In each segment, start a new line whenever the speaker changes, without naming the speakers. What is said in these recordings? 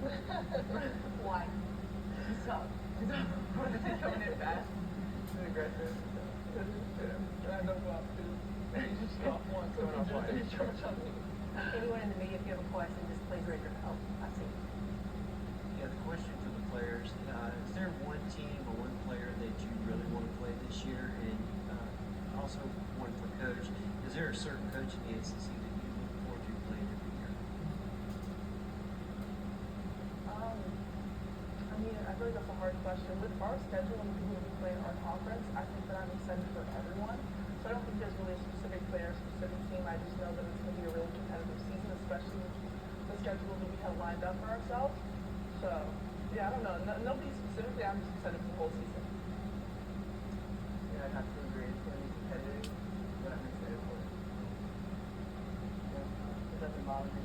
Why?
She's tough. She's coming in fast. She's aggressive. And I don't go off too. You just go off once. So he just did a charge on me.
Anyone in the media, if you have a question, just please raise your hand. Oh, I see.
Yeah, the question for the players, is there one team or one player that you really want to play this year? And also one for coach, is there a certain coach in the ACC that you look forward to playing every year?
I mean, I feel like that's a hard question. With our schedule and who we play in our conference, I think that I'm excited for everyone. So I don't think there's really a specific player, specific team. I just know that it's going to be a really competitive season, especially with the schedule that we have lined up for ourselves. So, yeah, I don't know. Nobody specifically. I'm just excited for the whole season. Yeah, I'd have to agree. It's going to be competitive, but I'm excited for it. Yeah, it doesn't bother me.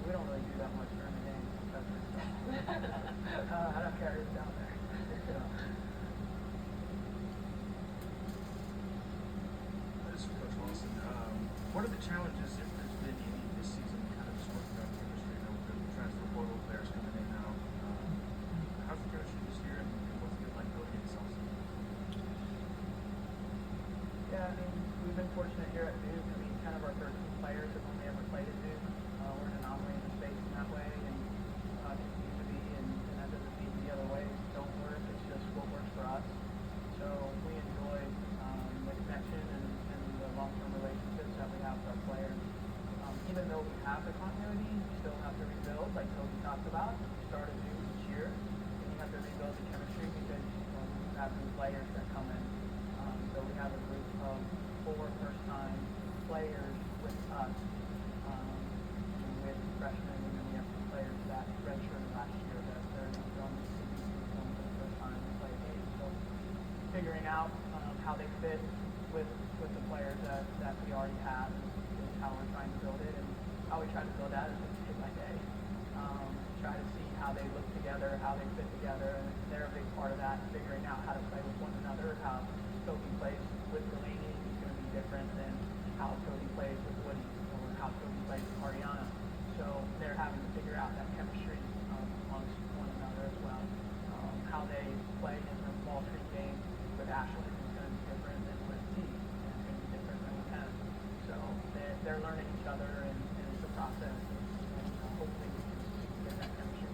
We don't really do that much during the game. I don't care who's down there.
This is Coach Wilson. What are the challenges, if there's been any this season, kind of just working on chemistry, with the transfer portal players coming in now? How's the chemistry this year, and what's it like going into South?
Yeah, I mean, we've been fortunate here at Duke. I mean, kind of our 13 players have only ever played at Duke. We're an anomaly in the space in that way, and continue to be, and that doesn't mean the other ways don't work. It's just what works for us. So we enjoy the connection and the long-term relationships that we have with our players. Even though we have the continuity, you still have to rebuild, like Toby talked about. You start a new each year, and you have to rebuild the chemistry because you have new players that come in. So we have a group of 4 first-time players with us, with freshmen, and then we have 2 players that redshirted last year that they're on the season for the first time to play games. So figuring out how they fit with the players that we already have is how we're trying to build it, and how we try to build that is just day by day. Try to see how they look together, how they fit together, and they're a big part of that, figuring out how to play with one another, how Toby plays with Delaney is going to be different than how Toby plays with Woody or how Toby plays with Ariana. So they're having to figure out that chemistry amongst one another as well. How they play in the ball screen game with Ashley is going to be different than with T, and it's going to be different than with him. So they're learning each other, and it's a process, and hopefully we can get that chemistry.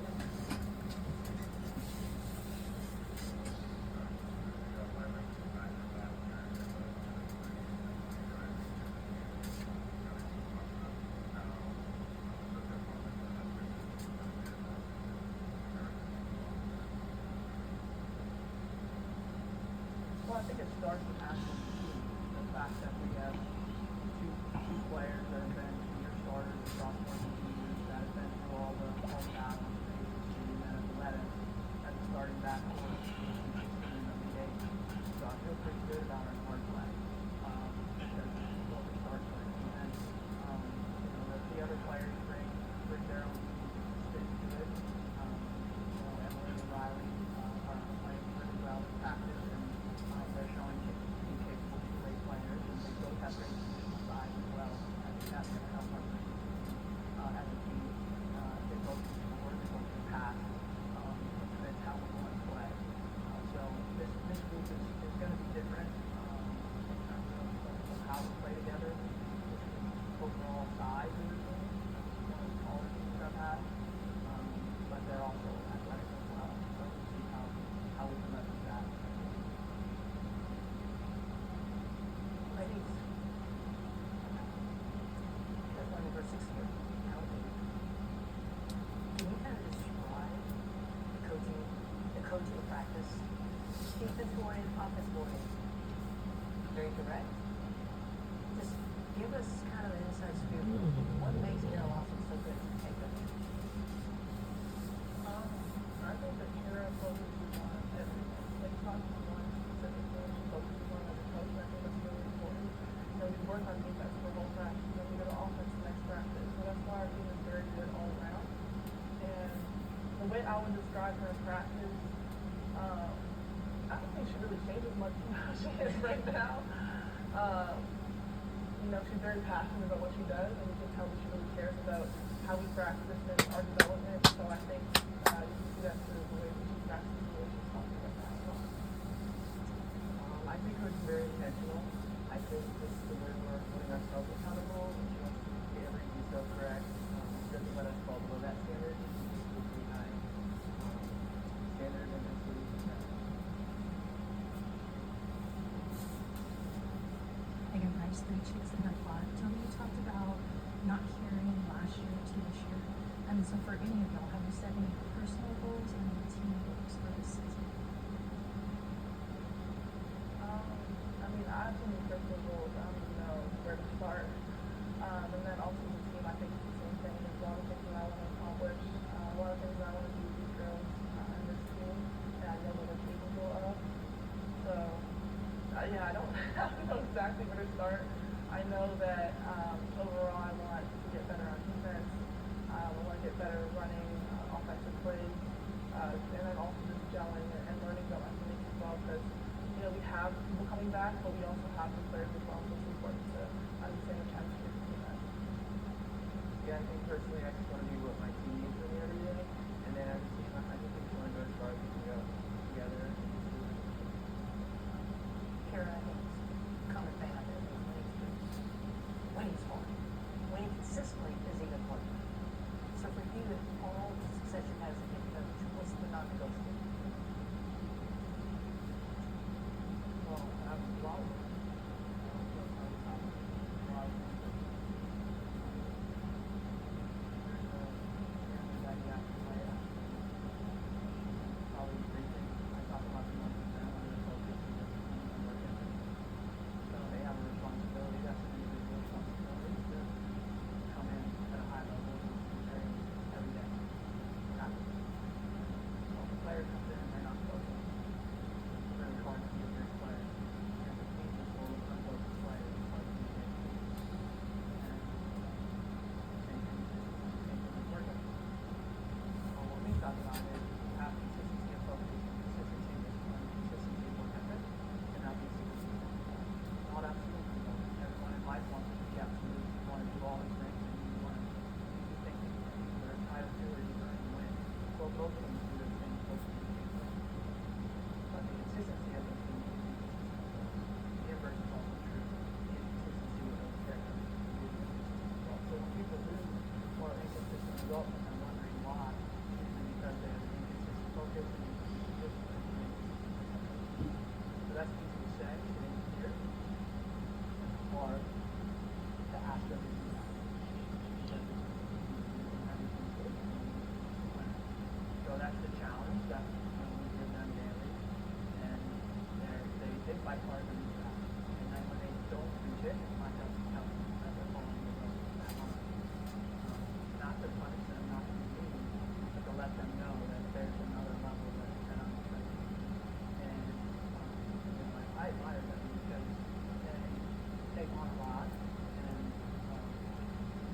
Well, I think it starts with Ashley too. The fact that we have two players that have been senior starters, sophomores and juniors, that have been through all the battles in the ACC, and that have led us as a starting backcourt in the 16 and the 8. So I feel pretty good about our guard play because it's what we start with. And then the other players bring their own spin to it. Emily and Riley are playing really well in practice, and they're showing to be capable of great players, and they both have great positional size as well. I think that's going to help us as a team. They both can score, they both can pass. That's how we want to play. So this group is going to be different in terms of how we play together. This is overall size of the team. It's one of the smaller teams I've had, but they're also athletic as well. So we'll see how we can leverage that.
Ladies. There's one over 6 here. Can you kind of describe the coaching practice? Defense oriented, offense oriented. Very direct. Just give us kind of an inside scoop. What makes Carol Lawson so good as a head coach?
I think that Kara focuses on everything. Like talking to one specific thing, she focuses on as a coach, and I think that's really important. We work on defense for whole practice, and we go to offense the next practice. So that's why our team is very good all around. And the way I would describe her in practice, I don't think she really changes much from how she is right now. She's very passionate about what she does, and you can tell that she really cares about how we practice and our development. So I think
Chicks in Her Pod. Tell me, you talked about not carrying last year to this year. And so for any of y'all, have you set any personal goals or any team goals for this season?
I mean, I have some personal goals. I don't even know where to start. And then also the team, I think it's the same thing. There's a lot of things that I want to accomplish. A lot of things that I want to do with these girls and this team that I know that they're capable of. So, yeah, I don't, I don't know exactly where to start. I know that overall I want to get better on defense. I want to get better running offensive plays. And then also just gelling and learning about my teammates as well, because you know, we have people coming back, but we also have new players as well, so it's important to understand the chemistry of the team.
Yeah, I think personally I just want to be what my team needs from me every day, and then as a team, I just think we want to go as far as we can go together.
Kara, I think it's become a fan of it. Winning's hard. Winning consistently is even harder. So for you, all the success you've had as a head coach, what's the non-negotiable?
Well, I have a lot of them. Probably three things I talk about the most with them are the focus and discipline and work ethic. So they have a responsibility, that's an individual responsibility to come in at a high level and train every day. Not, well, the player comes in and they're not focused. It's really hard to be a great player. And the team is full of unfocused players. It's hard to be a great team. And same thing with work ethic. Well, what we talk about is you have consistency of focus, consistency of discipline, consistency of work ethic, and not consistency of not absolute. Everyone in life wants to be absolute. You want to do all these things, and you want to do things that you are entitled to or you earn and win. Well, both of them do those things, both of them do those things. But the consistency of those things is inconsistent. The inverse is also true. The inconsistency with those characters is inconsistent as well. So when people lose or inconsistent results, and they're wondering why, usually because they have an inconsistent focus and inconsistent discipline and inconsistent work ethic. So that's easy to say, sitting here. It's hard to ask them to do that. Because everything's good and when so that's the challenge that we give them daily, and they fight hard to reach that. And then when they don't reach it, it's my job to tell them that they're falling below that line. Not to punish them, not to be mean, but to let them know that there's another level that they're on the train. And I admire them because they take on a lot, and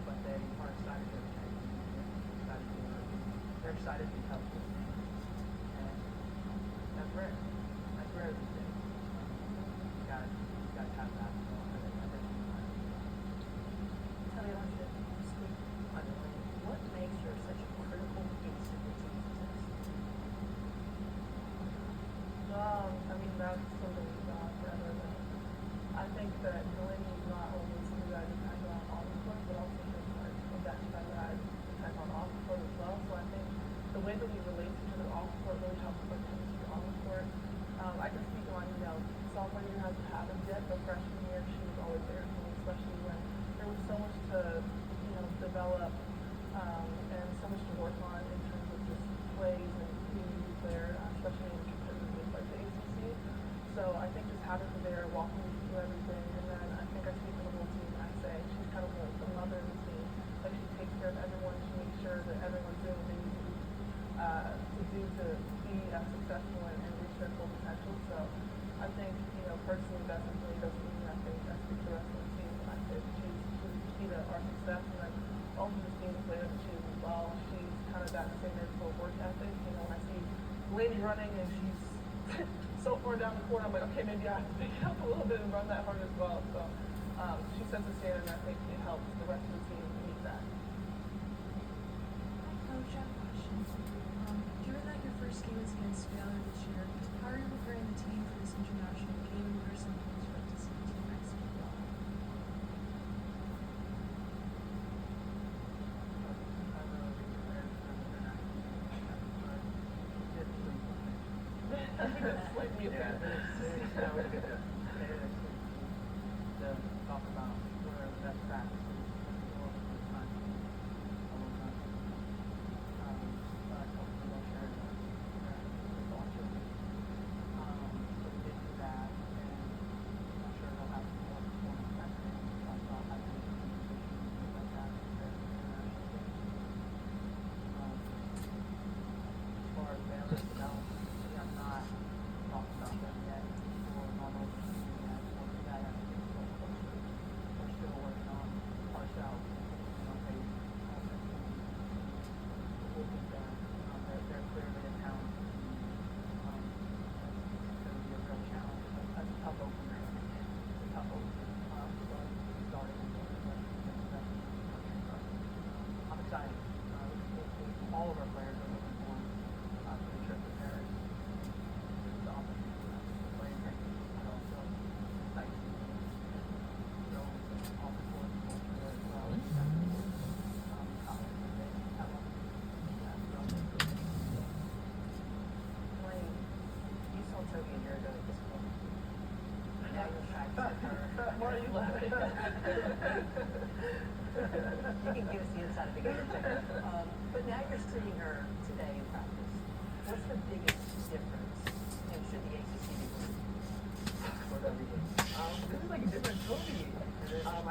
but they are excited to change. They're excited to work. They're excited to help with things. And that's rare. That's rare these days. You guys have that. So I definitely admire you.
Kelly, I want you to speak on what makes her such a critical piece of the team's success.
I mean, that's something we've done forever. I think that Delaney is not only somebody that I depend on the court, but also just like a bench member that I depend on off the court as well. So I think the way that we relate to each other off the court really helps with our chemistry on the court. I can speak on, you know, sophomore year hasn't happened yet, but freshman year she was always there for me, especially when there was so much to, you know, develop and so much to work on in terms of just plays and being a new player, especially in competitive games like the ACC. So I think just having her there, walking me through everything, and then I think I speak for the whole team. I say she's kind of the mother of the team. Like she takes care of everyone. She makes sure that everyone's doing what they need to do to be successful and reach their full potential. So I think, you know, personally, that's what really does for me. I think I speak for the rest of the team when I say that she's key to our success, and then also just being the player that she is as well. She's kind of that same for work ethic. You know, when I see Lady running and she's so far down the court, I'm like, okay, maybe I have to pick it up a little bit and run that hard as well. So she sets a standard, and I think it helps the rest of the team meet that.
Hi, Coach. I have a question. Given that your first game is against Baylor this year, how are you preparing the team for this international game in person and expect to see the team execute well?
Like me,
Yeah,
that.
to talk about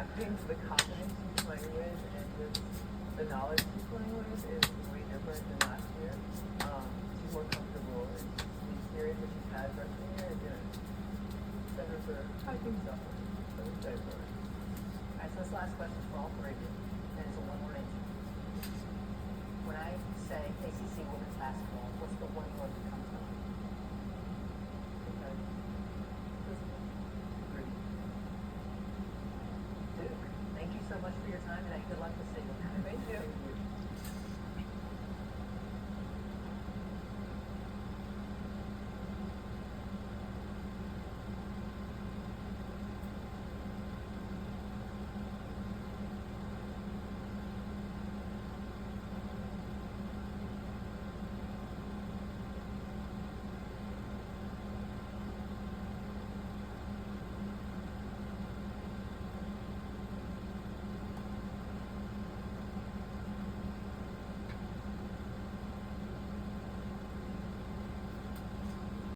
I think the confidence she's playing with and just the knowledge she's playing with is way different than last year. She's more comfortable, and the experience that she's had freshman year is gonna set her for, I think so. I'm excited for her.
Alright, so this last question